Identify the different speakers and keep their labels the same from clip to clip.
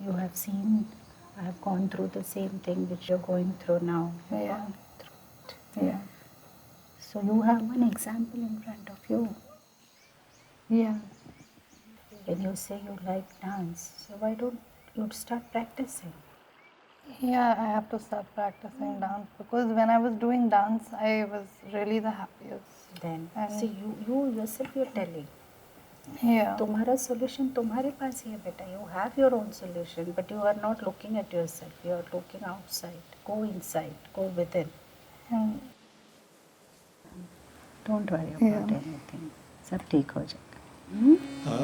Speaker 1: You have seen, I have gone through the same thing which you're going through now.
Speaker 2: Yeah. Yeah.
Speaker 1: So you have one example in front of you.
Speaker 2: Yeah.
Speaker 1: When you say you like dance, so why don't you start practicing?
Speaker 2: Yeah, I have to start practicing dance because when I was doing dance, I was really the happiest.
Speaker 1: Then,
Speaker 2: And
Speaker 1: see, you yourself you're telling.
Speaker 2: yeah.
Speaker 1: तुम्हारा solution तुम्हारे पास ही है बेटा. You have your own solution, but you are not looking at yourself. You are looking outside. Go inside. Go within.
Speaker 2: And
Speaker 1: Don't worry about
Speaker 2: Yeah.
Speaker 1: anything. सब ठीक हो जाएगा.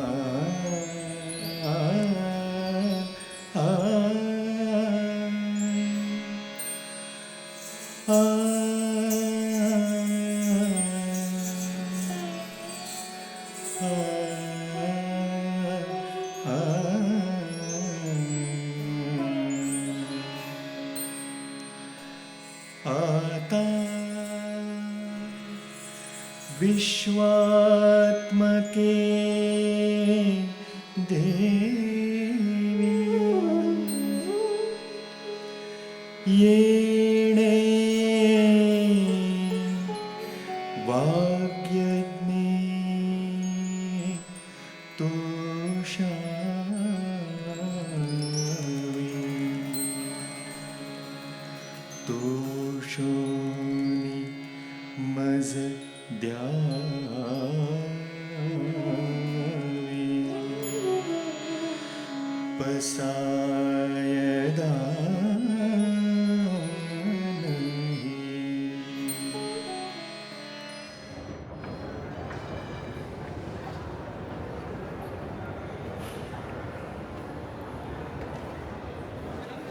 Speaker 3: आता विश्वात्मके देवी येणे वाग्यज्ञे तोषामि तोषोनि मज द्यावी पसायदा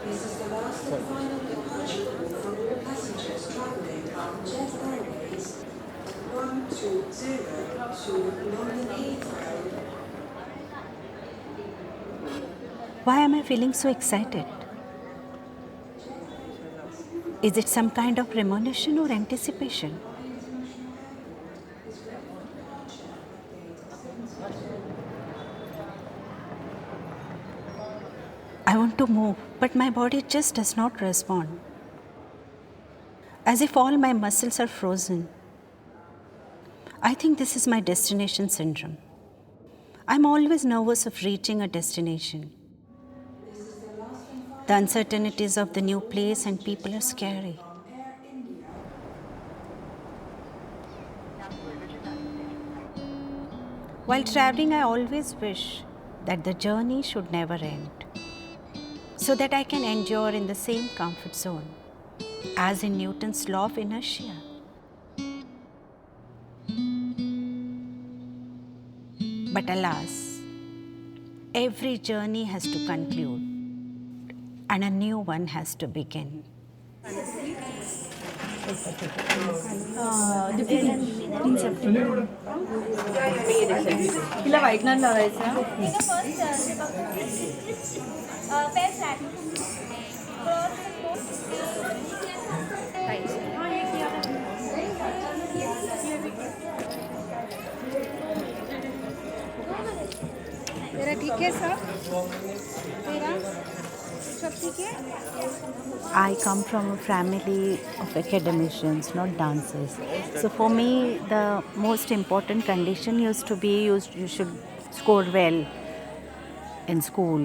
Speaker 4: This is the last and final departure call from all passengers travelling on Jet Airways 120 to London Heathrow.
Speaker 1: Why am I feeling so excited? Is it some kind of premonition or anticipation? I want to move, but my body just does not respond. As if all my muscles are frozen. I think this is my destination syndrome. I'm always nervous of reaching a destination. The uncertainties of the new place and people are scary. While traveling, I always wish that the journey should never end, so that I can endure in the same comfort zone as in Newton's law of inertia. But alas, every journey has to conclude and a new one has to begin.
Speaker 5: तिला whitener लावायचा तेरा ठीक है सब तेरा सब ठीक है
Speaker 1: I come from a family of academicians, not dancers. So for me, the most important condition used to be you should score well in school.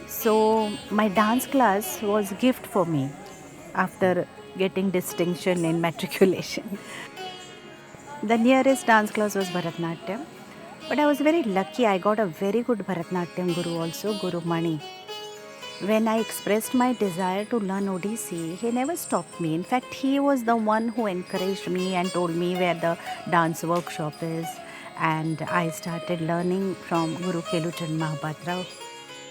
Speaker 1: So my dance class was a gift for me after getting distinction in matriculation. The nearest dance class was Bharatnatyam. But I was very lucky. I got a very good Bharatnatyam guru also, Guru Mani. When I expressed my desire to learn Odissi, he never stopped me. In fact, he was the one who encouraged me and told me where the dance workshop is. And I started learning from Guru Keluchan Mahapatra.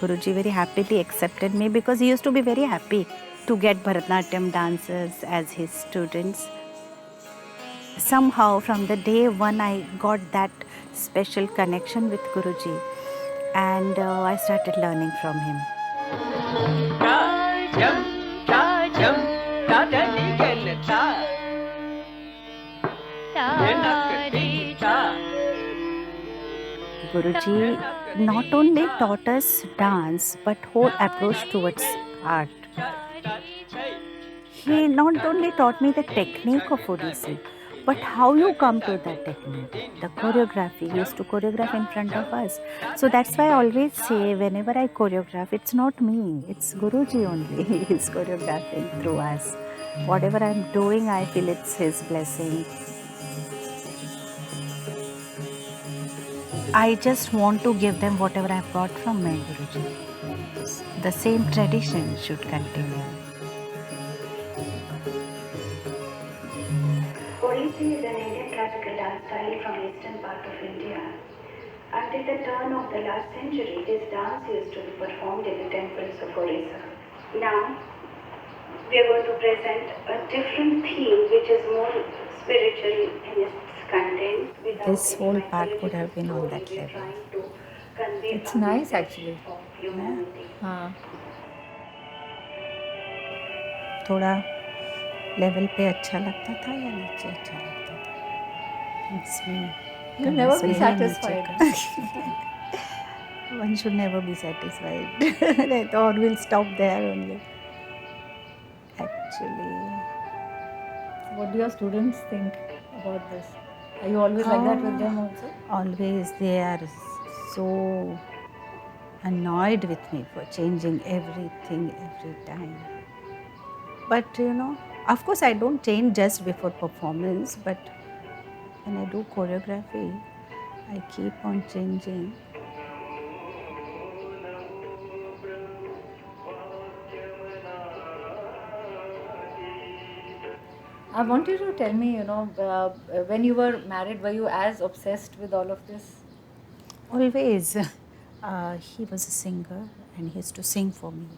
Speaker 1: Guruji very happily accepted me because he used to be very happy to get Bharatnatyam dancers as his students. Somehow from the day one I got that special connection with Guruji and I started learning from him. Guruji not only taught us dance but whole approach towards art. He not only taught me the technique of Odissi, but how you come to that technique. The choreography, he used to choreograph in front of us. So that's why I always say whenever I choreograph, it's not me, it's Guruji only. He is choreographing through us. Whatever I'm doing, I feel it's his blessing. I just want to give them whatever I've got from my Guruji. The same tradition should continue.
Speaker 6: Odissi is an Indian classical dance style from eastern part of India. Until the turn of the last century, this dance used to be performed in the temples of Orissa. Now, we are going to present a different theme which is more spiritual in its content.
Speaker 1: This whole part would have been on that level.
Speaker 5: It's nice actually.
Speaker 2: हाँ
Speaker 1: थोड़ा level पे अच्छा लगता था या नीचे अच्छा लगता था? इसमें
Speaker 5: You'll never be
Speaker 1: नीचे का।
Speaker 5: satisfied.
Speaker 1: One should never be satisfied. Or we'll stop there only. Actually,
Speaker 5: What do your students think about this? Are you always like that with them also?
Speaker 1: always they are so annoyed with me for changing everything every time. But of course, I don't change just before performance, but when I do choreography, I keep on changing.
Speaker 5: I want you to tell me, when you were married, were you as obsessed with all of this?
Speaker 1: Always. He was a singer and he used to sing for me.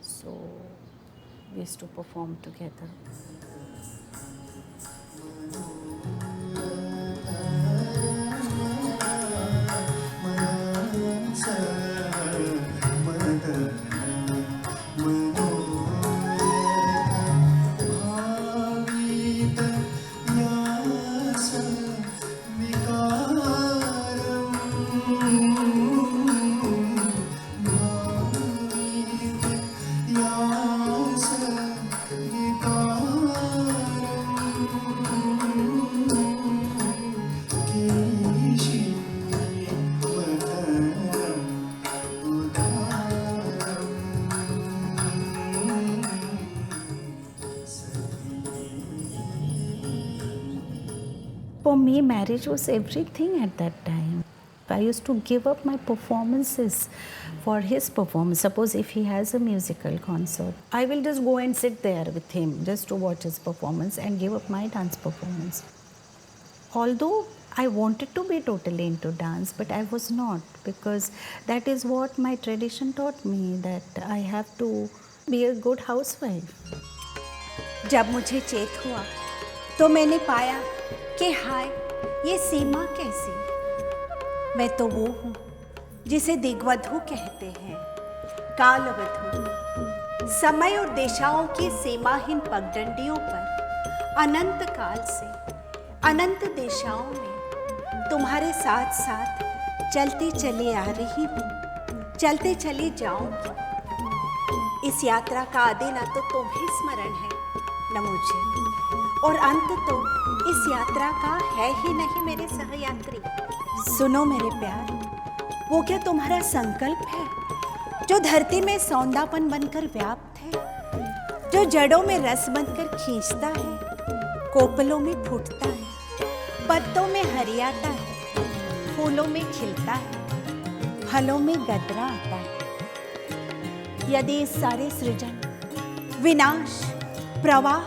Speaker 1: So we used to perform together. For me, marriage was everything at that time. I used to give up my performances for his performance. Suppose if he has a musical concert, I will just go and sit there with him just to watch his performance and give up my dance performance. Although I wanted to be totally into dance, but I was not, because that is what my tradition taught me, that I have to be a good housewife.
Speaker 7: जब मुझे चेत हुआ तो मैंने पाया कि हाय ये सीमा कैसी। मैं तो वो हूँ जिसे दिग्वधु कहते हैं, कालवधु। समय और दिशाओं की सीमाहीन पगडंडियों पर अनंत काल से अनंत दिशाओं में तुम्हारे साथ साथ चलती चली आ रही हूँ, चलते चली जाऊंगी। इस यात्रा का आदि न तो तुम्हें स्मरण है न मुझे, और अंत तो इस यात्रा का है ही नहीं मेरे सहयात्री। सुनो मेरे प्यार, वो क्या तुम्हारा संकल्प है जो धरती में सौंदापन बनकर व्याप्त है, जो जड़ों में रस बनकर खींचता है, कोपलों में फूटता है, पत्तों में हरियाता है, फूलों में खिलता है, फलों में गदरा आता है। यदि इस सारे सृजन, विनाश, प्रवाह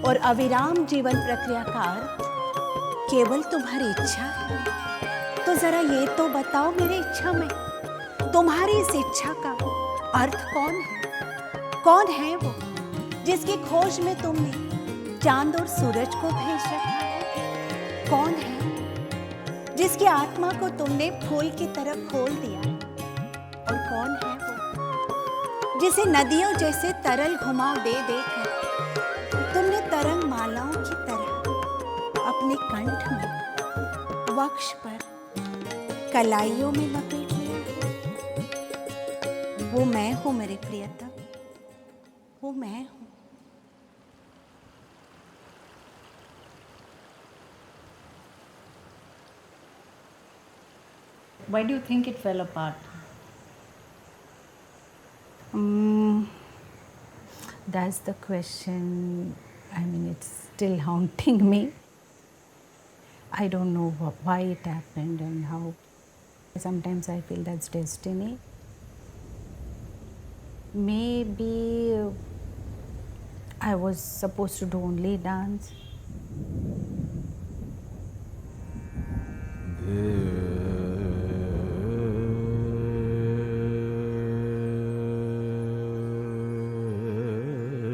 Speaker 7: और अविराम जीवन प्रक्रिया का अर्थ केवल तुम्हारी इच्छा है, तो जरा ये तो बताओ मेरी इच्छा में तुम्हारी इस इच्छा का अर्थ कौन है? कौन है वो जिसकी खोज में तुमने चांद और सूरज को भेज रखा है? कौन है जिसकी आत्मा को तुमने फूल की तरफ खोल दिया? और कौन है वो जिसे नदियों जैसे तरल घुमाव दे देकर तुमने तरंग मालाओं की तरह अपने कंठ में, वक्ष पर, कलाइयों में लपेट लिया? वो मैं हूँ मेरे प्रियतम, वो मैं हूँ।
Speaker 5: Why do you think it fell apart?
Speaker 1: That's the question. I mean, it's still haunting me. I don't know why it happened and how. Sometimes I feel that's destiny. Maybe I was supposed to do only dance.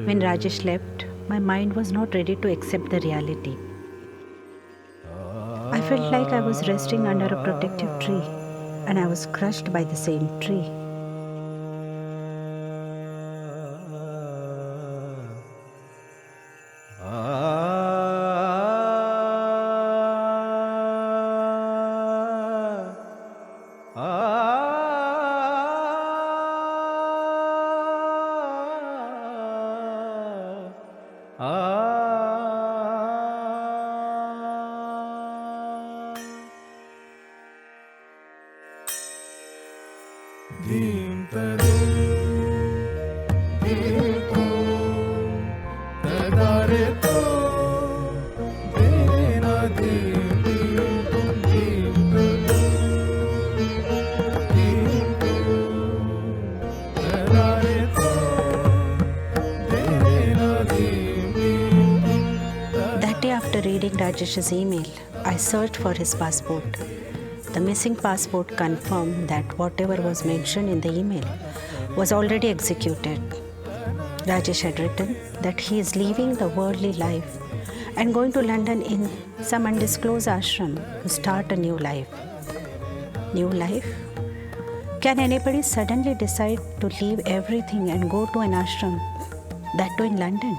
Speaker 1: When Rajesh left, my mind was not ready to accept the reality. I felt like I was resting under a protective tree and I was crushed by the same tree. That day, after reading Rajesh's email, I searched for his passport. The missing passport confirmed that whatever was mentioned in the email was already executed. Rajesh had written that he is leaving the worldly life and going to London in some undisclosed ashram to start a new life. New life? Can anybody suddenly decide to leave everything and go to an ashram, that too in London?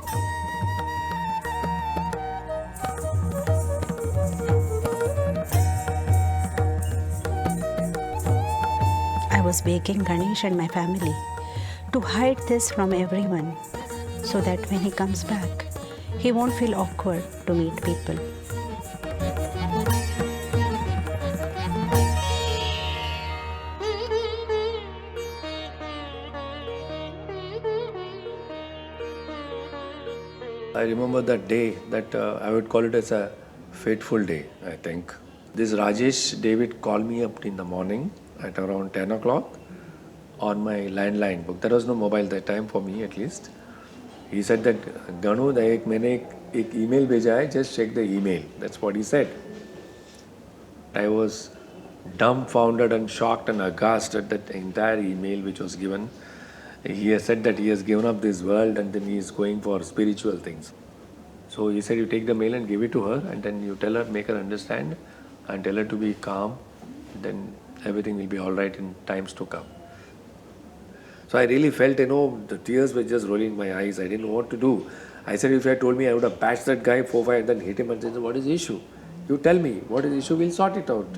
Speaker 1: I was begging Ganesh and my family to hide this from everyone so that when he comes back, he won't feel awkward to meet people.
Speaker 8: I remember that day, that I would call it as a fateful day, I think. This Rajesh David called me up in the morning at around 10 o'clock on my landline book. There was no mobile that time for me at least. He said that, Ganu, मैंने एक email भेजा है, just check the email. That's what he said. I was dumbfounded and shocked and aghast at that entire email which was given. He has said that he has given up this world and then he is going for spiritual things. So he said, you take the mail and give it to her and then you tell her, make her understand and tell her to be calm. Then everything will be all right in times to come. So I really felt, the tears were just rolling my eyes. I didn't know what to do. I said, if you had told me, I would have patched that guy 4-5 and then hit him and said, what is the issue? You tell me, what is the issue? We'll sort it out.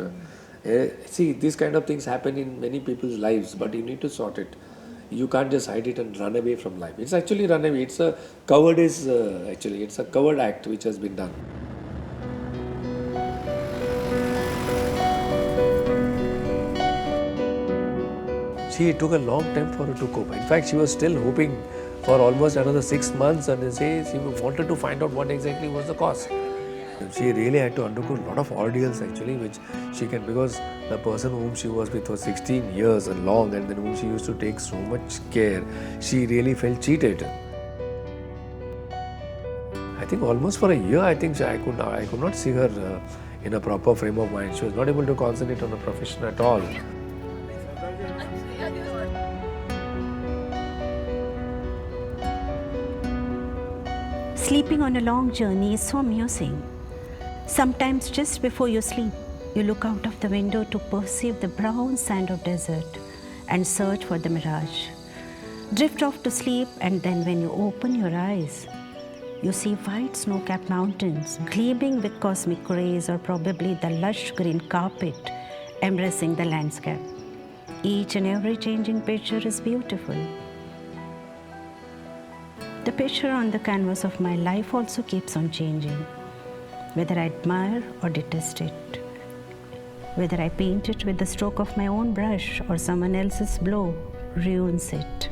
Speaker 8: See, these kind of things happen in many people's lives, but you need to sort it. You can't just hide it and run away from life. It's actually run away. It's a cowardice, actually. It's a coward act which has been done. See, it took a long time for her to cope. In fact, she was still hoping for almost another 6 months and they say she wanted to find out what exactly was the cause. She really had to undergo a lot of ordeals actually, which she can, because the person whom she was with for 16 years and long and then whom she used to take so much care, she really felt cheated. I think almost for a year, I think I could not see her in a proper frame of mind. She was not able to concentrate on her profession at all.
Speaker 1: Sleeping on a long journey is so amusing. Sometimes just before you sleep, you look out of the window to perceive the brown sand of desert and search for the mirage. Drift off to sleep and then when you open your eyes, you see white snow-capped mountains gleaming with cosmic rays or probably the lush green carpet embracing the landscape. Each and every changing picture is beautiful. The picture on the canvas of my life also keeps on changing, whether I admire or detest it, whether I paint it with the stroke of my own brush or someone else's blow ruins it.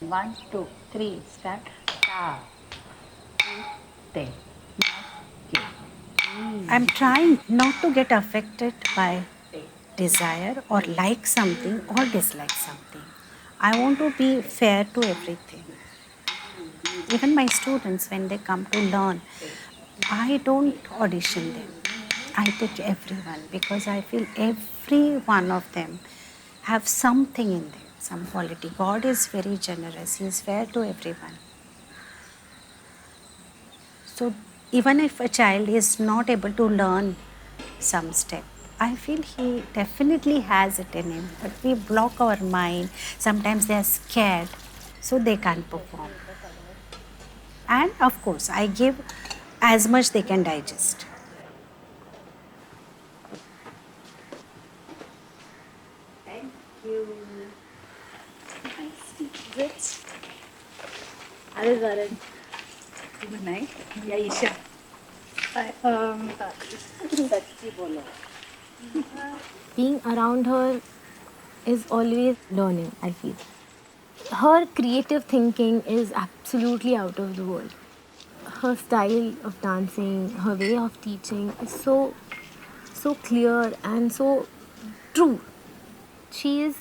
Speaker 5: One, two, three, start. Ta. Te.
Speaker 7: I'm trying not to get affected by desire or like something or dislike something. I want to be fair to everything. Even my students, when they come to learn, I don't audition them. I take everyone because I feel every one of them have something in them, some quality. God is very generous. He is fair to everyone. So even if a child is not able to learn some step, I feel he definitely has it in him. But we block our mind. Sometimes they are scared, so they can't perform. And of course, I give as much they can digest.
Speaker 1: Thank you. Nice. Good. Varun. Good night. Yeah, Isha.
Speaker 9: Being around her is always learning, I feel. Her creative thinking is absolutely out of the world. Her style of dancing, her way of teaching is so clear and so true. She is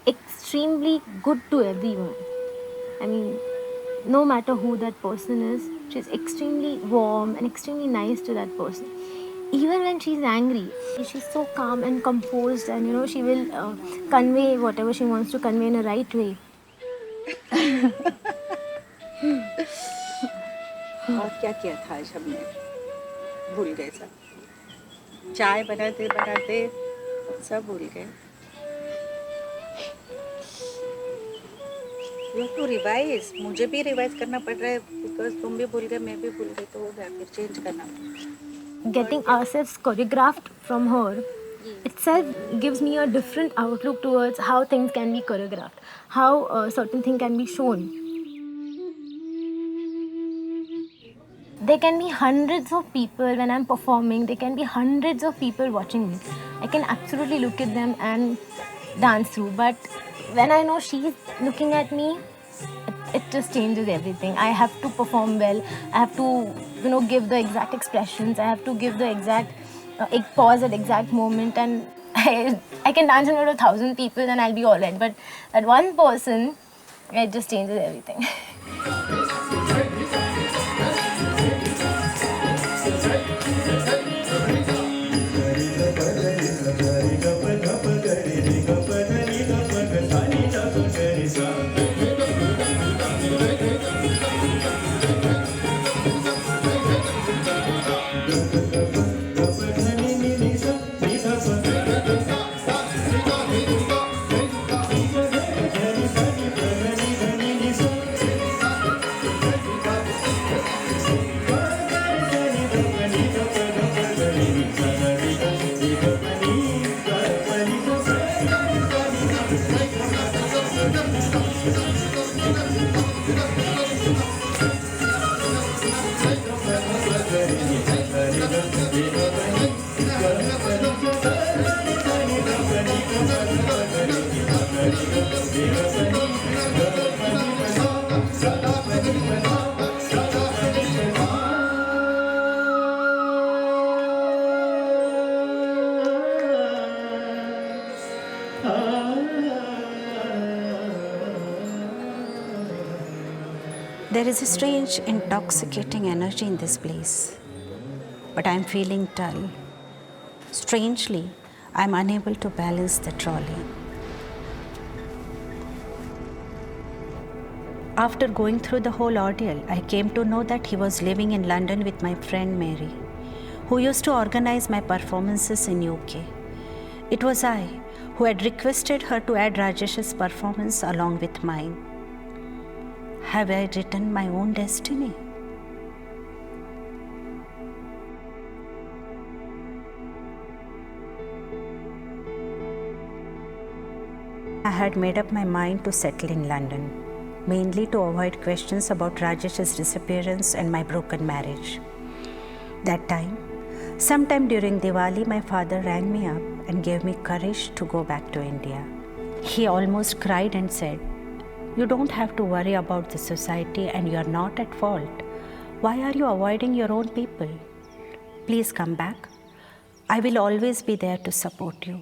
Speaker 9: extremely good to everyone. I mean, no matter who that person is, she's extremely warm and extremely nice to that person. Even when she's angry, she's so calm and composed, and she will convey whatever she wants to convey in a right way.
Speaker 1: और क्या किया था आज हमने? भूल गए सब. चाय बनाते बनाते सब भूल गए. You have to revise. मुझे भी रिवाइज करना पड़ रहा है because तुम भी भूल गए, मैं भी भूल गई, तो हो गया, फिर चेंज करना.
Speaker 9: Getting ourselves choreographed from her itself gives me a different outlook towards how things can be choreographed, how certain thing can be shown. There can be hundreds of people when I'm performing, there can be hundreds of people watching me. I can absolutely look at them and dance through, but when I know she's looking at me, it just changes everything. I have to perform well. I have to, give the exact expressions. I have to give the exact pause at exact moment. And I can dance in front of 1,000 people and I'll be all right. But that one person, it just changes everything.
Speaker 7: There is a strange, intoxicating energy in this place, but I'm feeling dull. Strangely, I'm unable to balance the trolley. After going through the whole ordeal, I came to know that he was living in London with my friend Mary, who used to organize my performances in UK. It was I who had requested her to add Rajesh's performance along with mine. Have I written my own destiny?
Speaker 1: I had made up my mind to settle in London, mainly to avoid questions about Rajesh's disappearance and my broken marriage. That time, sometime during Diwali, my father rang me up and gave me courage to go back to India. He almost cried and said, "You don't have to worry about the society and you are not at fault. Why are you avoiding your own people? Please come back. I will always be there to support you."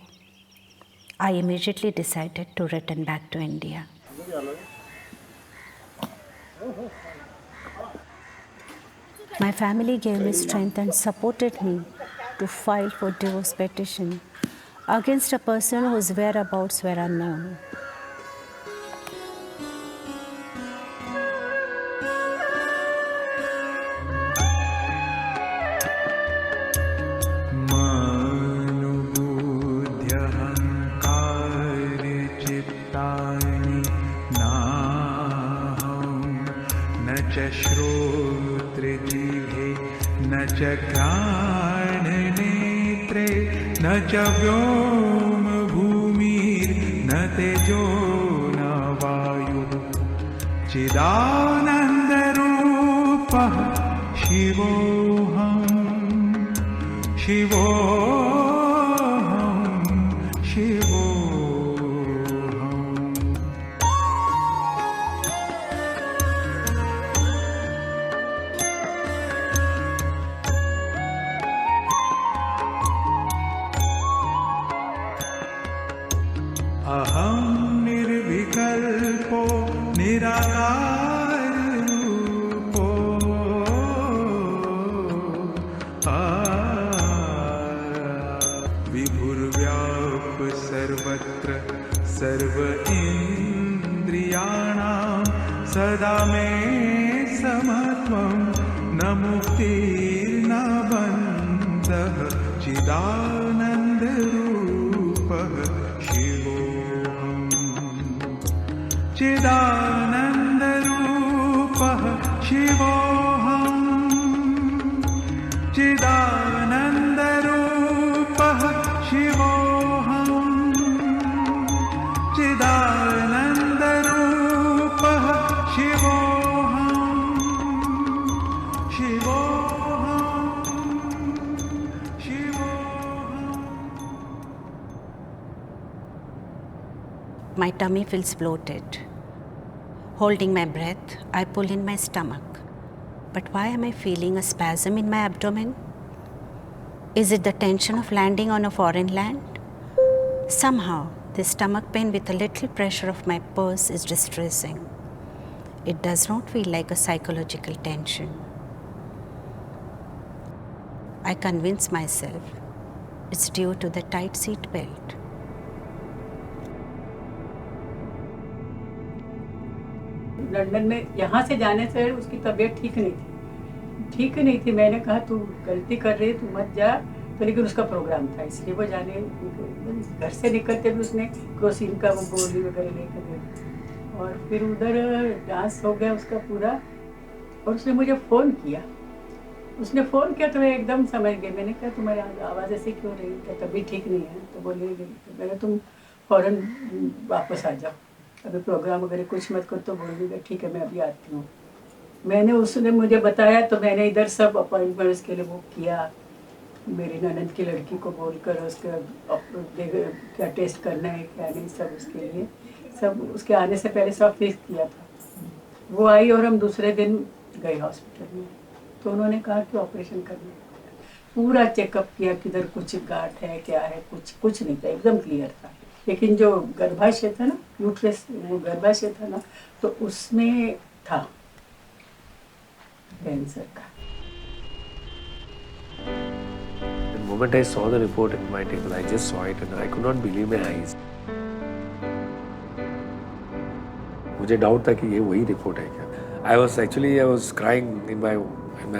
Speaker 1: I immediately decided to return back to India. My family gave me strength and supported me to file for divorce petition against a person whose whereabouts were unknown.
Speaker 3: मानुबुद्ध्यहङ्कारचित्तानि नाहं न च श्रोत्रजिह्वे न च घ्राणनेत्रे न च व्योमभूमिर्न तेजो न वायुः चिदानन्दरूपः शिवोऽहम् शिवोऽहं शिवोऽहम् अहं निर्विकल्पो निराकाररूपो विभुर्व्याप सर्वत्र सर्व इन्द्रियाणां सदा मे समत्वं न मुक्तिर्न बन्धः चिदानन्दरूपः शिवोऽहम् चिदानन्दरूपः शिवोऽहम् चिदानन्दरूपः शिवोऽहम् चिदानन्दरूपः शिवोऽहम् शिवोऽहम् शिवोऽहम्
Speaker 1: My tummy feels bloated. Holding my breath, I pull in my stomach. But why am I feeling a spasm in my abdomen? Is it the tension of landing on a foreign land? Somehow, this stomach pain with a little pressure of my purse is distressing. It does not feel like a psychological tension. I convince myself it's due to the tight seat belt.
Speaker 10: London में यहाँ से जाने से उसकी तबीयत ठीक नहीं थी। मैंने कहा तू गलती कर रही है, तू मत जा। तो लेकिन उसका प्रोग्राम था, इसलिए वो जाने, घर से निकलते भी उसने क्रोसिन का वो गोली वगैरह लेकर गए। और फिर उधर डांस हो गया उसका पूरा। और उसने मुझे फ़ोन किया तो मैं एकदम समझ गई। मैंने कहा तुम्हारी आवाज़ ऐसी क्यों रही है, तबीयत ठीक नहीं है? तो बोले मैंने तुम फ़ौरन वापस आ जाओ, अभी प्रोग्राम वगैरह कुछ मत कर। तो बोलेगा ठीक है मैं अभी आती हूँ। मैंने उसने मुझे बताया तो मैंने इधर सब अपॉइंटमेंट उसके लिए बुक किया। मेरी ननद की लड़की को बोलकर उसका क्या टेस्ट करना है क्या नहीं, सब उसके लिए सब उसके आने से पहले सब फिक्स किया था। वो आई और हम दूसरे दिन गए हॉस्पिटल में। तो उन्होंने कहा कि ऑपरेशन करना है। पूरा चेकअप किया, किधर कुछ गांठ है क्या है, कुछ नहीं था, एकदम क्लियर था। लेकिन जो गर्भाशय था ना, यूट्रस वो गर्भाशय था ना, तो उसमें था कैंसर का।
Speaker 8: The moment I saw the report in my table, I just saw it and I could not believe my eyes. मुझे डाउट था कि ये वही रिपोर्ट है क्या। I was crying in my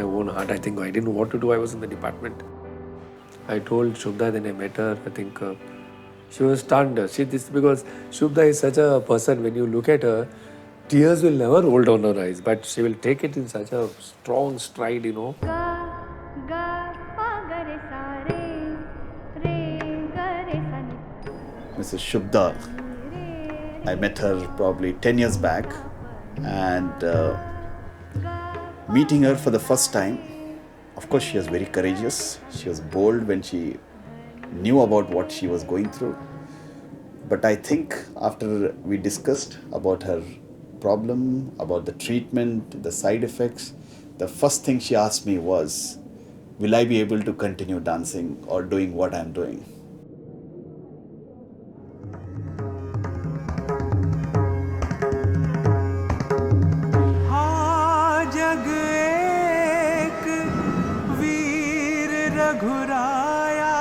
Speaker 8: own heart. I think I didn't know what to do. I was in the department. I told Shubhda, then I met her. I think she was stunned. Because Shubhda is such a person, when you look at her, tears will never roll down her eyes, but she will take it in such a strong stride, you know.
Speaker 11: Mrs. Shubhda, I met her probably 10 years back, and meeting her for the first time, of course she was very courageous. She was bold when she knew about what she was going through. But I think after we discussed about her problem, about the treatment, the side effects, the first thing she asked me was, will I be able to continue dancing or doing what I'm doing?
Speaker 3: हाँ जग एक वीर रघुराया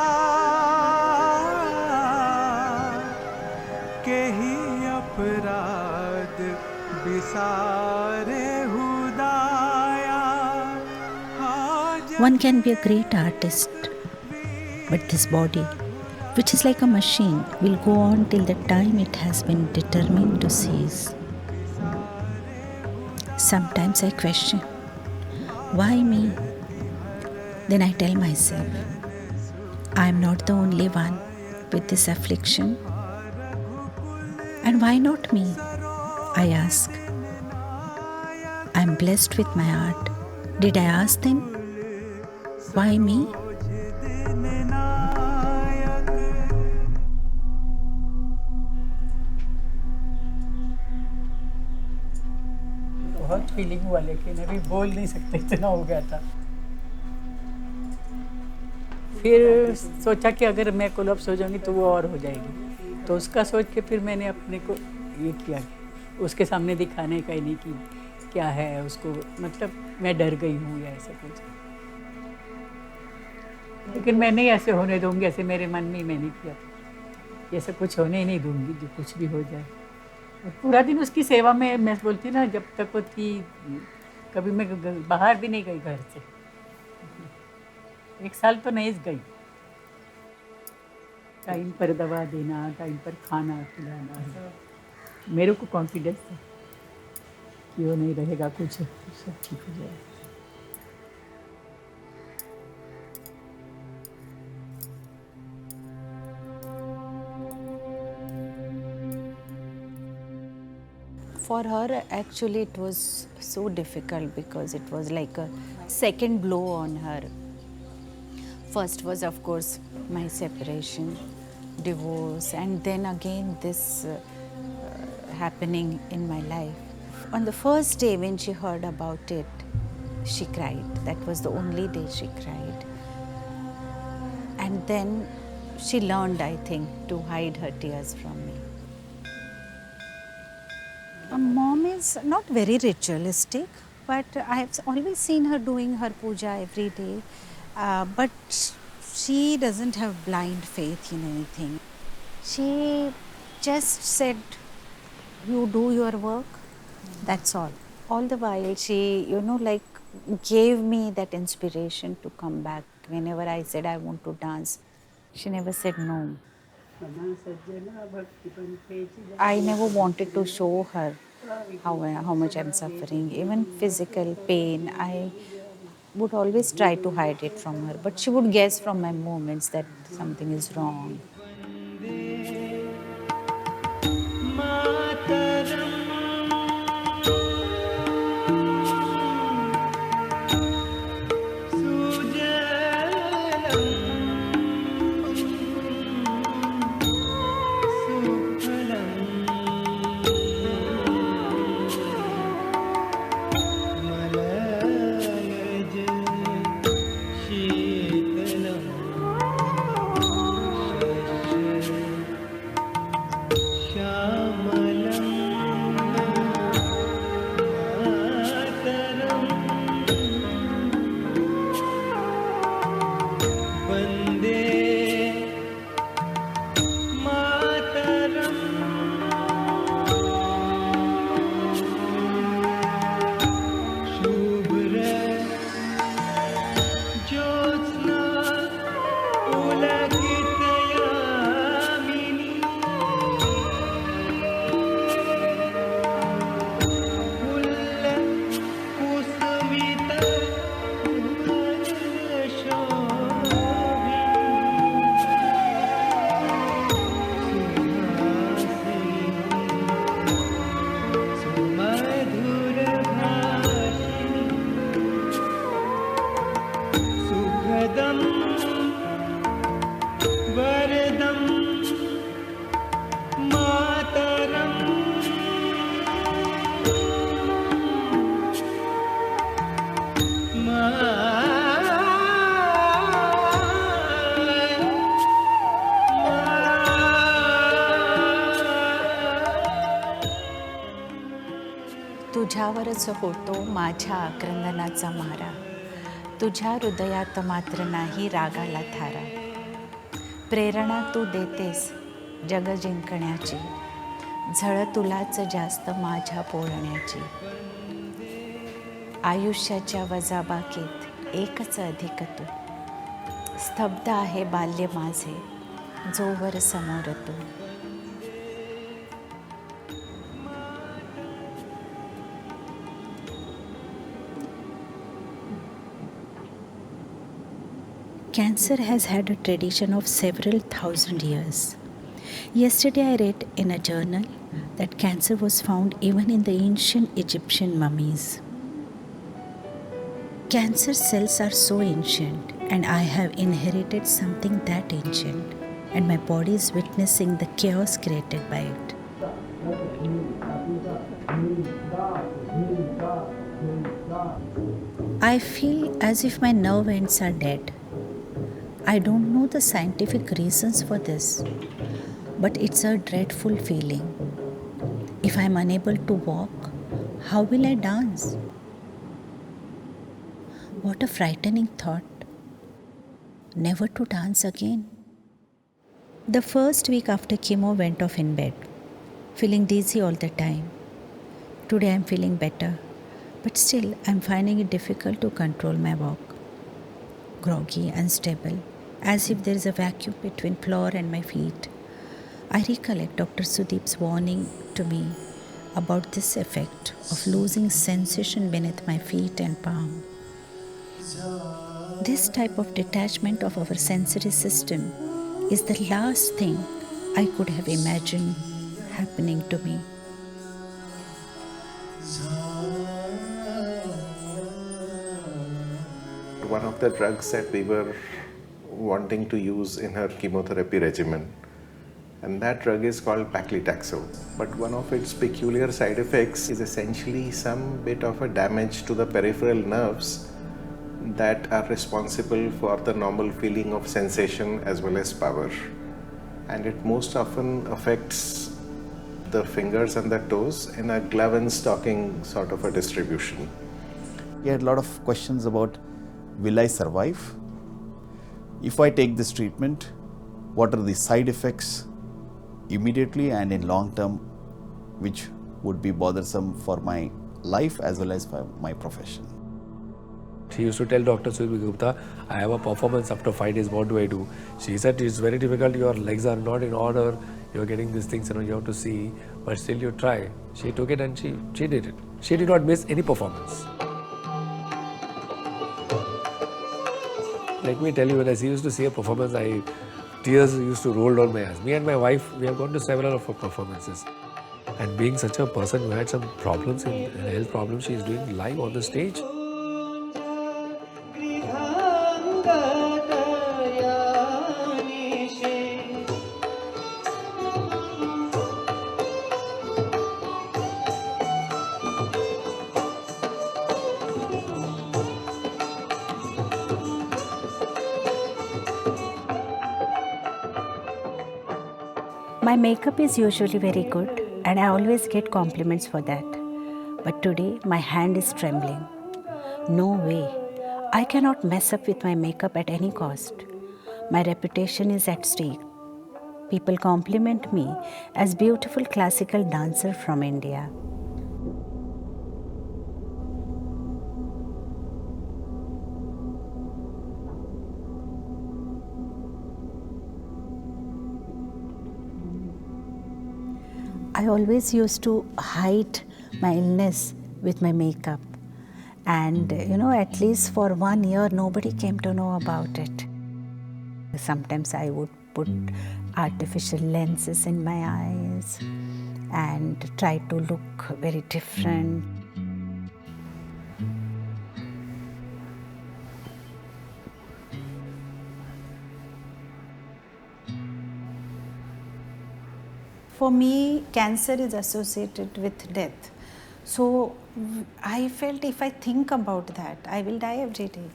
Speaker 3: के ही अपराध बिसारे हुदाया.
Speaker 1: One can be a great artist, but this body, which is like a machine, will go on till the time it has been determined to cease. Sometimes I question, why me? Then I tell myself, I am not the only one with this affliction. And why not me? I ask. I am blessed with my art. Did I ask them? Why me?
Speaker 10: बहुत feeling हुआ, लेकिन अभी बोल नहीं सकते, इतना हो गया था. फिर सोचा कि अगर मैं कोलैप्स हो जाऊंगी तो वो और हो जाएगी, तो उसका सोच के फिर मैंने अपने को ये किया, उसके सामने दिखाने का ही नहीं कि क्या है उसको, मतलब मैं डर गई हूँ या ऐसा कुछ. लेकिन मैं नहीं ऐसे होने दूंगी, ऐसे मेरे मन में मैंने किया, ये सब कुछ होने ही नहीं दूंगी, जो कुछ भी हो जाए. और पूरा दिन उसकी सेवा में मैं बोलती ना, जब तक वो थी कभी मैं बाहर भी नहीं गई घर से. 1 साल तो नहीं गई. टाइम पर दवा देना, टाइम पर खाना खिलाना, मेरे को कॉन्फिडेंस था कि वो नहीं रहेगा, कुछ सब ठीक हो जाएगा.
Speaker 1: For her, actually, it was so difficult because it was like a second blow on her. First was, of course, my separation, divorce, and then again this happening in my life. On the first day when she heard about it, she cried. That was the only day she cried. And then she learned, I think, to hide her tears from me. Mom is not very ritualistic, but I have always seen her doing her puja every day. But she doesn't have blind faith in anything. She just said, you do your work, that's all. All the while she, gave me that inspiration to come back. Whenever I said I want to dance, she never said no. I never wanted to show her how much I'm suffering, even physical pain. I would always try to hide it from her, but she would guess from my movements that something is wrong.
Speaker 3: वरदम वरदम मातरम
Speaker 1: तुझ्यावरच होतो माझ्या आक्रंदनाचा मारा, तुझ्या हृदयात मात्र नाही रागाला थारा. प्रेरणा तू देतेस जग जिंकण्याची, झळ तुलाच जास्त माझ्या पोळण्याची. आयुष्याच्या वजाबाकीत एकच अधिक तू, स्तब्ध आहे बाल्य माझे जोवर समोर तू. Cancer has had a tradition of several thousand years. Yesterday I read in a journal that cancer was found even in the ancient Egyptian mummies. Cancer cells are so ancient, and I have inherited something that ancient, and my body is witnessing the chaos created by it. I feel as if my nerve ends are dead. I don't know the scientific reasons for this, but it's a dreadful feeling. If I'm unable to walk, how will I dance? What a frightening thought. Never to dance again. The first week after chemo went off in bed, feeling dizzy all the time. Today I'm feeling better, but still I'm finding it difficult to control my walk. Groggy, unstable, as if there is a vacuum between floor and my feet. I recollect Dr. Sudeep's warning to me about this effect of losing sensation beneath my feet and palm. This type of detachment of our sensory system is the last thing I could have imagined happening to me.
Speaker 12: One of the drugs that we were wanting to use in her chemotherapy regimen, and that drug is called paclitaxel. But one of its peculiar side effects is essentially some bit of a damage to the peripheral nerves that are responsible for the normal feeling of sensation as well as power. And it most often affects the fingers and the toes in a glove and stocking sort of a distribution.
Speaker 11: He had a lot of questions about, will I survive? If I take this treatment, what are the side effects immediately and in long term, which would be bothersome for my life as well as for my profession?
Speaker 8: She used to tell Dr. Sudeep Gupta, I have a performance after 5 days, what do I do? She said, it's very difficult, your legs are not in order, you're getting these things, you have to see, but still you try. She took it and she did it. She did not miss any performance. Let me tell you, when I used to see a performance, tears used to roll down my eyes. Me and my wife, we have gone to several of her performances. And being such a person who had some problems, health problems, she is doing live on the stage.
Speaker 1: My makeup is usually very good and I always get compliments for that. But today my hand is trembling. No way. I cannot mess up with my makeup at any cost. My reputation is at stake. People compliment me as beautiful classical dancer from India. I always used to hide my illness with my makeup. And at least for 1 year, nobody came to know about it. Sometimes I would put artificial lenses in my eyes and try to look very different. For me, cancer is associated with death. So I felt if I think about that, I will die every day.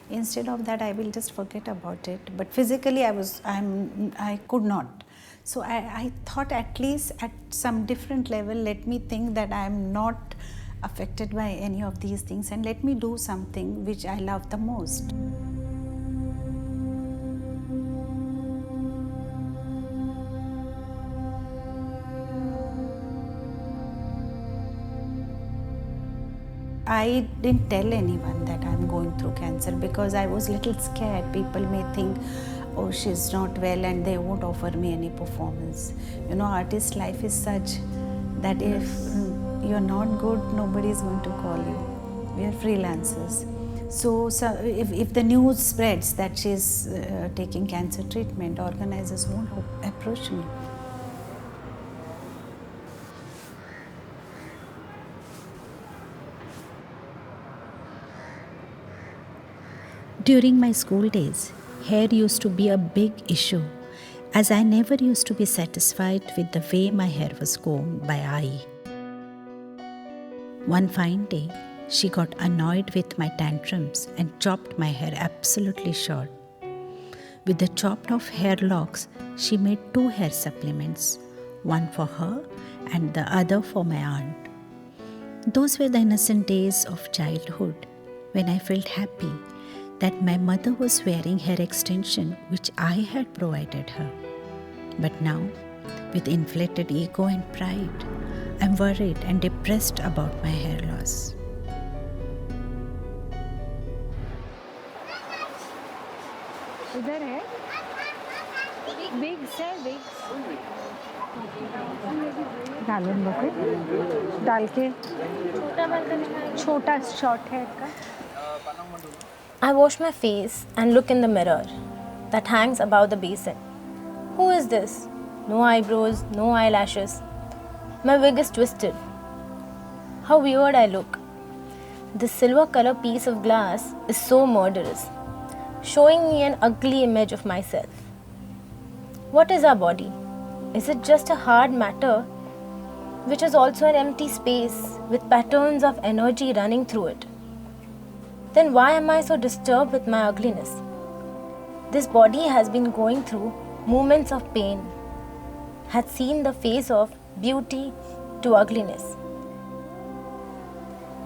Speaker 1: Instead of that, I will just forget about it. But physically, I could not. So I thought at least at some different level, let me think that I am not affected by any of these things, and let me do something which I love the most. I didn't tell anyone that I'm going through cancer because I was a little scared. People may think, oh, she's not well and they won't offer me any performance. You know, artist life is such that if you're not good, nobody is going to call you. We are freelancers. So if the news spreads that she's taking cancer treatment, organizers won't approach me. During my school days, hair used to be a big issue, as I never used to be satisfied with the way my hair was combed by Ai. One fine day, she got annoyed with my tantrums and chopped my hair absolutely short. With the chopped off hair locks, she made 2 hair supplements, one for her and the other for my aunt. Those were the innocent days of childhood when I felt happy that my mother was wearing hair extension which I had provided her. But now, with inflated ego and pride, I'm worried and depressed about my hair loss.
Speaker 9: इधर है बिग्स है बिग्स
Speaker 1: डालन बको डाल के छोटा shot है इसका.
Speaker 9: I wash my face and look in the mirror that hangs above the basin. Who is this? No eyebrows, no eyelashes. My wig is twisted. How weird I look. This silver color piece of glass is so murderous, showing me an ugly image of myself. What is our body? Is it just a hard matter which is also an empty space with patterns of energy running through it? Then why am I so disturbed with my ugliness? This body has been going through moments of pain, had seen the face of beauty to ugliness.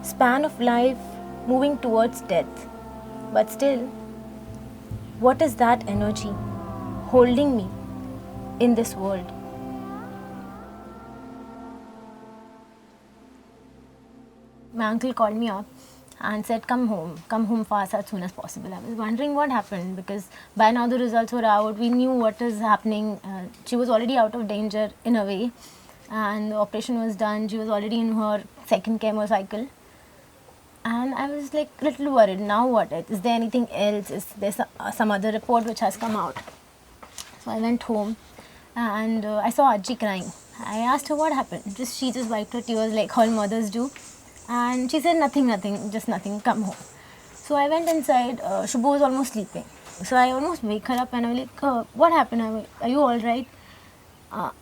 Speaker 9: Span of life moving towards death. But still, what is that energy holding me in this world? My uncle called me up and said, come home fast as soon as possible. I was wondering what happened because by now the results were out. We knew what is happening. She was already out of danger in a way, and the operation was done. She was already in her 2nd chemo cycle. And I was like little worried. Now what? Is there anything else? Is there some other report which has come out? So I went home and I saw Ajji crying. I asked her what happened. She just wiped her tears like all mothers do. And she said, nothing, just nothing, come home. So I went inside. Shubho was almost sleeping. So I almost wake her up and I was like, what happened? Are you all right?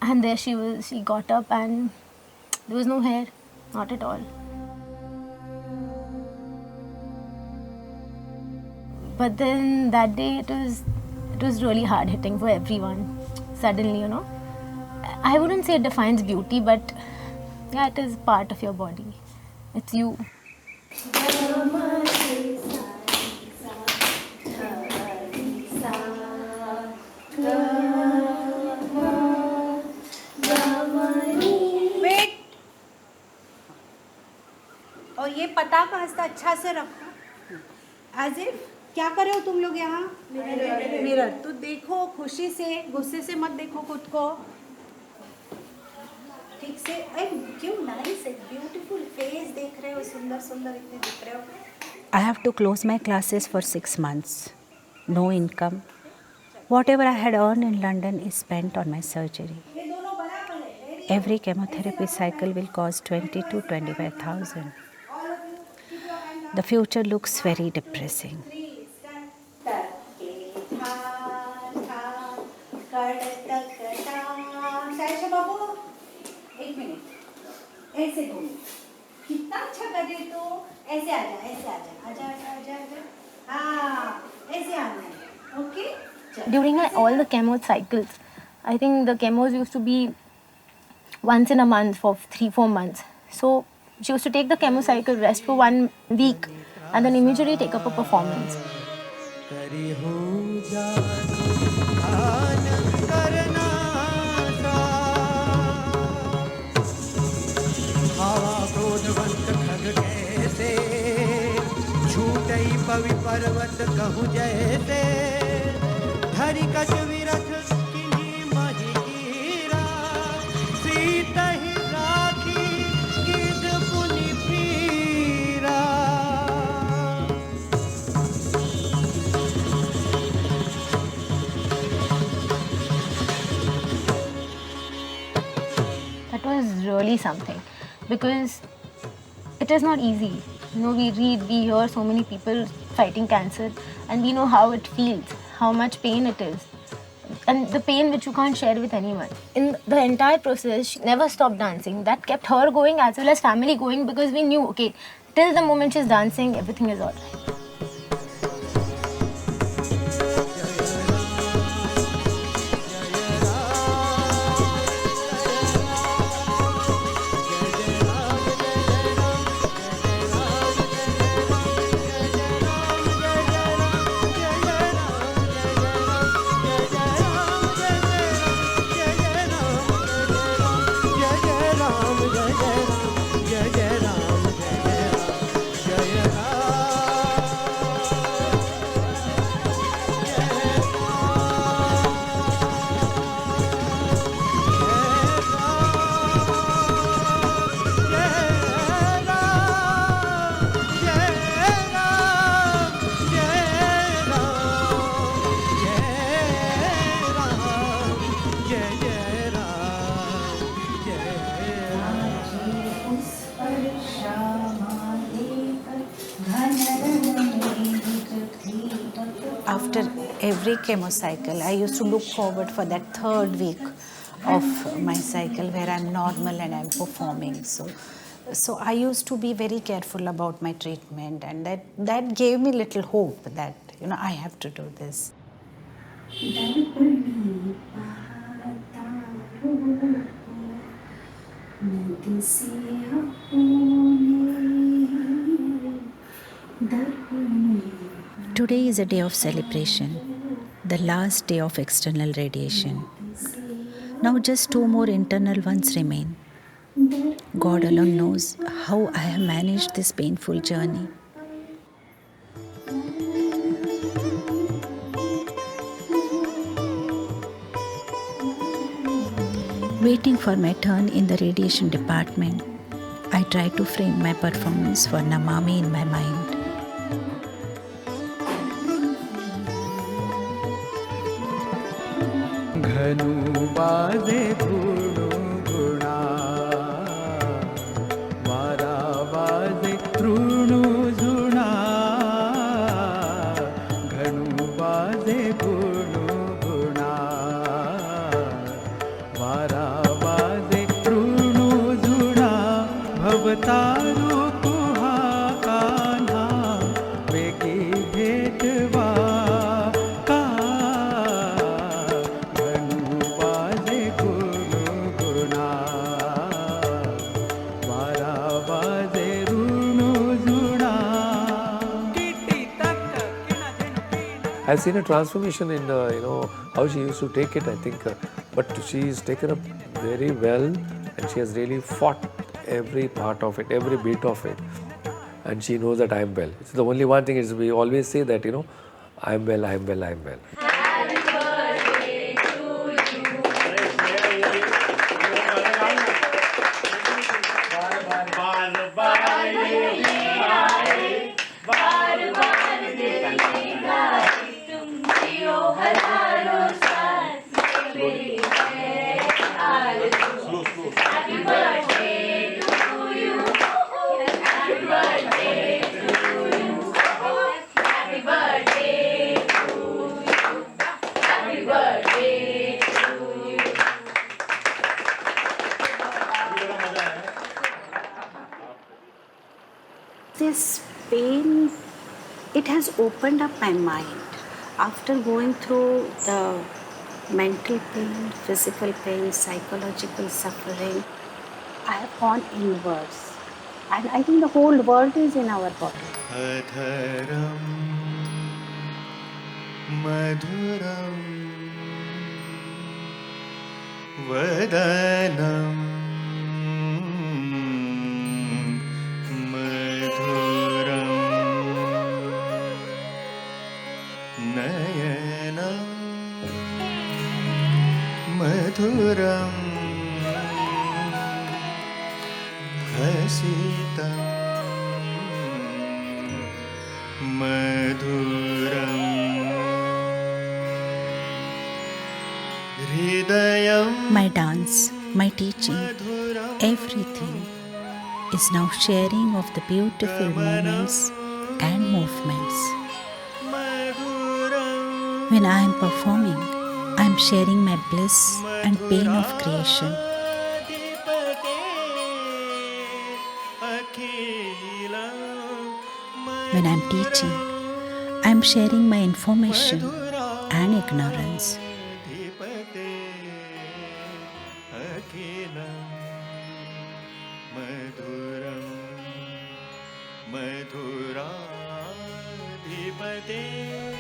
Speaker 9: And there she was. She got up and there was no hair, not at all. But then that day it was really hard hitting for everyone. Suddenly, you know. I wouldn't say it defines beauty, but yeah, it is part of your body. It's you.
Speaker 7: Wait. और ये पटाखा हंसता अच्छा से रखो. As if क्या कर रहे हो तुम लोग यहाँ? मिरर. तो देखो खुशी से, गुस्से से मत देखो खुद को. ठीक से. क्यों नाइस है, ब्यूटीफुल फेस देख रहे हो, सुंदर सुंदर इतने दिख रहे हो.
Speaker 1: I have to close my classes for 6 months. No income. Whatever I had earned in London is spent on my surgery. Every chemotherapy cycle will cost 20 to 25,000. The future looks very depressing.
Speaker 7: Babu. ऐसे घूम, कितना अच्छा कर रही तू, ऐसे आजा, ऐसे आजा, आजा आजा आजा आजा, हाँ ऐसे आना है, okay.
Speaker 9: During all the chemo cycles, I think the chemos used to be once in a month for 3-4 months. So she used to take the chemo cycle, rest for 1 week, and then immediately take up a performance.
Speaker 3: पवि पर्वत कहूँ जैसे धरि कछ विरथ किन्हीं मही गिरा सीत ही राखी गिद पुनि पीरा।
Speaker 9: That was really something, because it is not easy. You know, we read, we hear so many people fighting cancer, and we know how it feels, how much pain it is, and the pain which you can't share with anyone. In the entire process, she never stopped dancing. That kept her going as well as family going, because we knew, okay, till the moment she's dancing, everything is all right.
Speaker 1: After every chemo cycle, I used to look forward for that 3rd week of my cycle where I'm normal and I'm performing. So I used to be very careful about my treatment, and that gave me little hope that, you know, I have to do this. Today is a day of celebration, the last day of external radiation. Now just 2 more internal ones remain. God alone knows how I have managed this painful journey. Waiting for my turn in the radiation department, I try to frame my performance for Namami in my mind.
Speaker 3: घनु बाजे गुणु गुणा वारा बाजे तृणु झुणा घनु बाजे गुणु गुणा वारा बाजे तृणु झुणा भवतारु कुहा कान्हा वेगी भेटवा
Speaker 8: I've seen a transformation in how she used to take it, I think, but she's taken up very well, and she has really fought every part of it, every bit of it, and she knows that I'm well. It's the only one thing is we always say that, I'm well, I'm well, I'm well.
Speaker 1: this pain, it has opened up my mind. After going through the mental pain, physical pain, psychological suffering, I have gone inwards. And I think the whole world is in our body.
Speaker 3: अधरं मधुरं वदनं मधुरं नयनं मधुरं हसितं मधुरं हृदयं
Speaker 1: My dance, my teaching, everything is now sharing of the beautiful moments and movements. When I am performing, I am sharing my bliss and pain of creation. When I am teaching, I am sharing my information and ignorance.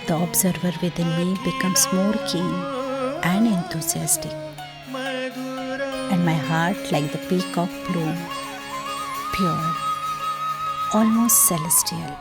Speaker 1: The observer within me becomes more keen and enthusiastic, and my heart, like the peacock plume, pure, almost celestial.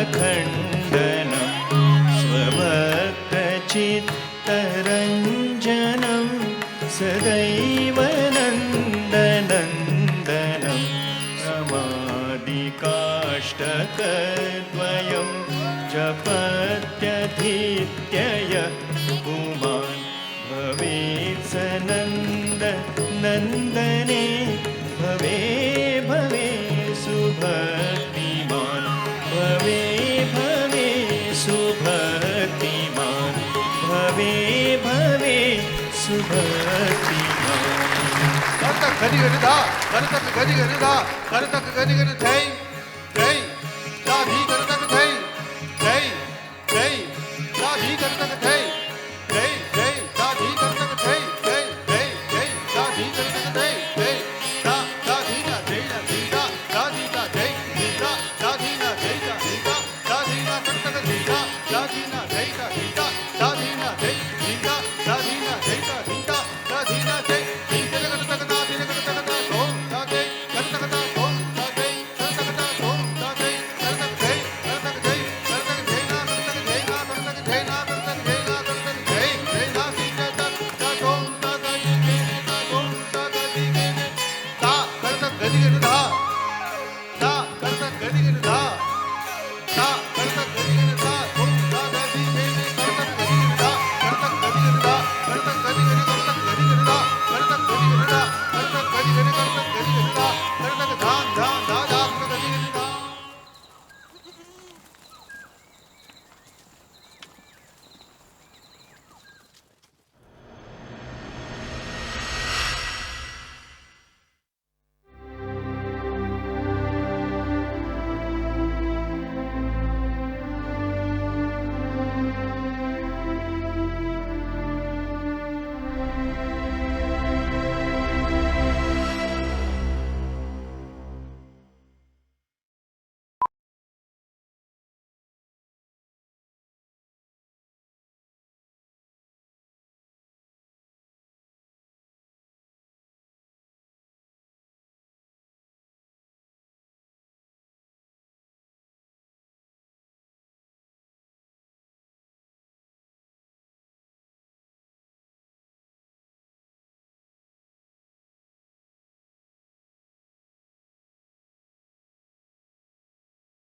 Speaker 3: समस्तपापखण्डनं स्वभक्तचित्तरञ्जनं सदैव नन्दनन्दनं समादिकाष्टकद्वयं जपत्यधीत्यय पुमान् भवेत् स नन्दने भवे भवे सुभक्तिमान् भवे भवे सुभक्तिमान् भवे भवे सुभक्तिमान्
Speaker 13: करतक गनि गनि धा करतक गनि गनि धा करतक गनि गनि धै धै धा धी करतक धै धै धै धा धी करतक धै धै धै धा धी करतक धै धै धै धै धा धी करतक धै धै धा धा धी ना धै ना धी धा धा धी ना धै धी धा धा धी ना धै ना धी धा धा धी ना करतक धी धा धा धी ना धै ना धी धा धा धी ना धै धी धा